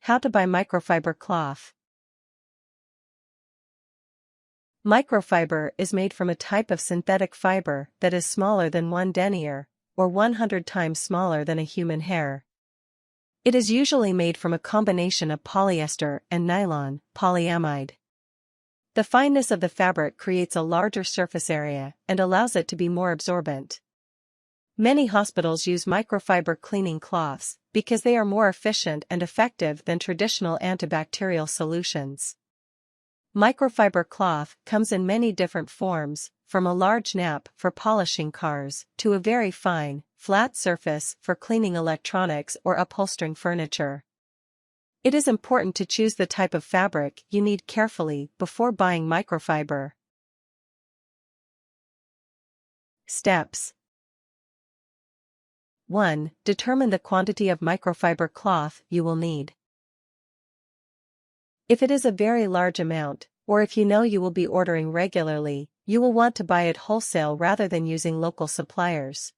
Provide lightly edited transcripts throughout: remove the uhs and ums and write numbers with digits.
How to buy microfiber cloth. Microfiber is made from a type of synthetic fiber that is smaller than 1 denier, or 100 times smaller than a human hair. It is usually made from a combination of polyester and nylon, polyamide. The fineness of the fabric creates a larger surface area and allows it to be more absorbent. Many hospitals use microfiber cleaning cloths because they are more efficient and effective than traditional antibacterial solutions. Microfiber cloth comes in many different forms, from a large nap for polishing cars to a very fine, flat surface for cleaning electronics or upholstering furniture. It is important to choose the type of fabric you need carefully before buying microfiber. Steps. 1. Determine the quantity of microfiber cloth you will need. If it is a very large amount, or if you know you will be ordering regularly, you will want to buy it wholesale rather than using local suppliers.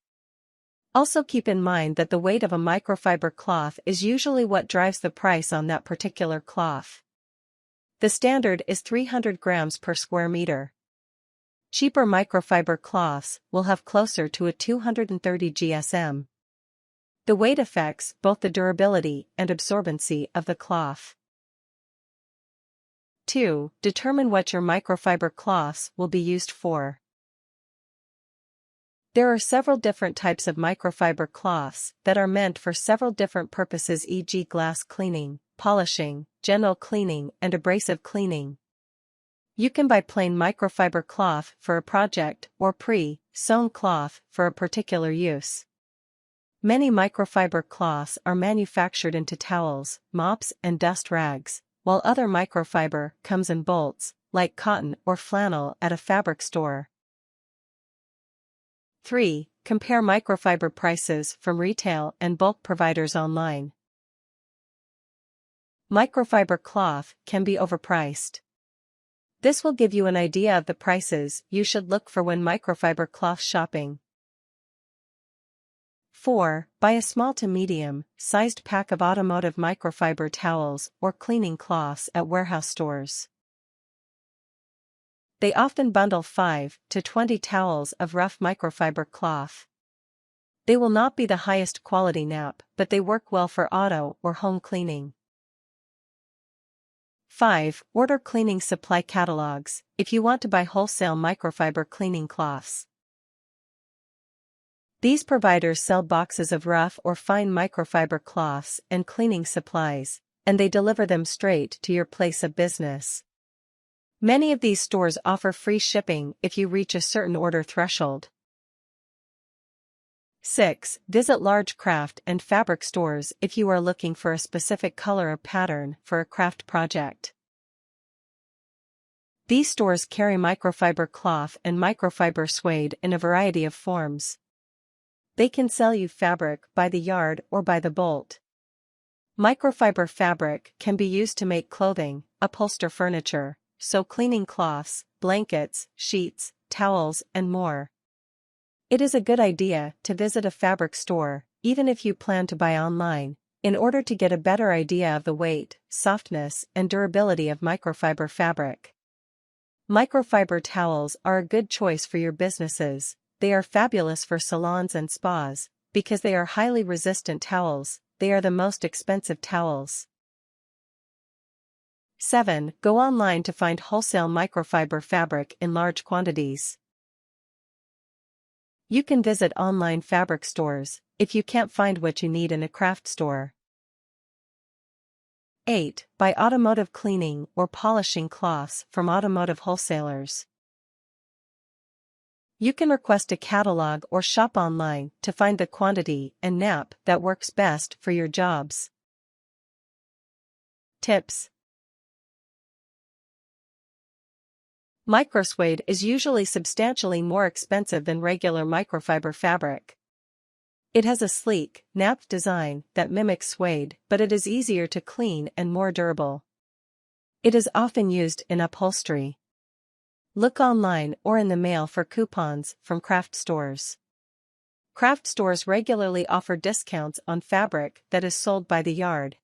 Also keep in mind that the weight of a microfiber cloth is usually what drives the price on that particular cloth. The standard is 300 grams per square meter. Cheaper microfiber cloths will have closer to a 230 GSM. The weight affects both the durability and absorbency of the cloth. 2. Determine what your microfiber cloths will be used for. There are several different types of microfiber cloths that are meant for several different purposes, e.g. glass cleaning, polishing, general cleaning and abrasive cleaning. You can buy plain microfiber cloth for a project or pre-sewn cloth for a particular use. Many microfiber cloths are manufactured into towels, mops and dust rags, while other microfiber comes in bolts, like cotton or flannel at a fabric store. 3. Compare microfiber prices from retail and bulk providers online. Microfiber cloth can be overpriced. This will give you an idea of the prices you should look for when microfiber cloth shopping. 4. Buy a small to medium-sized pack of automotive microfiber towels or cleaning cloths at warehouse stores. They often bundle 5 to 20 towels of rough microfiber cloth. They will not be the highest quality nap, but they work well for auto or home cleaning. 5. Order cleaning supply catalogs if you want to buy wholesale microfiber cleaning cloths. These providers sell boxes of rough or fine microfiber cloths and cleaning supplies, and they deliver them straight to your place of business. Many of these stores offer free shipping if you reach a certain order threshold. 6. Visit large craft and fabric stores if you are looking for a specific color or pattern for a craft project. These stores carry microfiber cloth and microfiber suede in a variety of forms. They can sell you fabric by the yard or by the bolt. Microfiber fabric can be used to make clothing, upholster furniture, sew cleaning cloths, blankets, sheets, towels, and more. It is a good idea to visit a fabric store, even if you plan to buy online, in order to get a better idea of the weight, softness, and durability of microfiber fabric. Microfiber towels are a good choice for your businesses. They are fabulous for salons and spas, because they are highly resistant towels. They are the most expensive towels. 7. Go online to find wholesale microfiber fabric in large quantities. You can visit online fabric stores if you can't find what you need in a craft store. 8. Buy automotive cleaning or polishing cloths from automotive wholesalers. You can request a catalog or shop online to find the quantity and nap that works best for your jobs. Tips. Microsuede is usually substantially more expensive than regular microfiber fabric. It has a sleek, napped design that mimics suede, but it is easier to clean and more durable. It is often used in upholstery. Look online or in the mail for coupons from craft stores. Craft stores regularly offer discounts on fabric that is sold by the yard.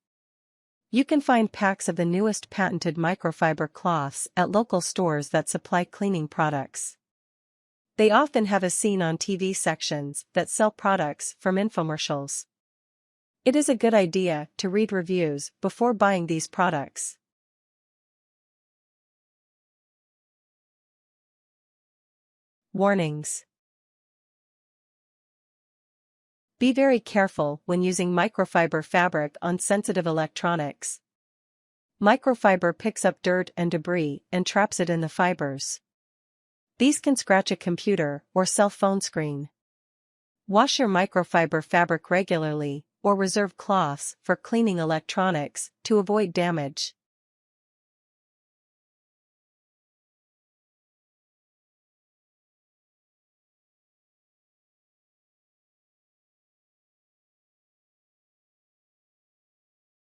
You can find packs of the newest patented microfiber cloths at local stores that supply cleaning products. They often have a scene on TV sections that sell products from infomercials. It is a good idea to read reviews before buying these products. Warnings. Be very careful when using microfiber fabric on sensitive electronics. Microfiber picks up dirt and debris and traps it in the fibers. These can scratch a computer or cell phone screen. Wash your microfiber fabric regularly, or reserve cloths for cleaning electronics to avoid damage.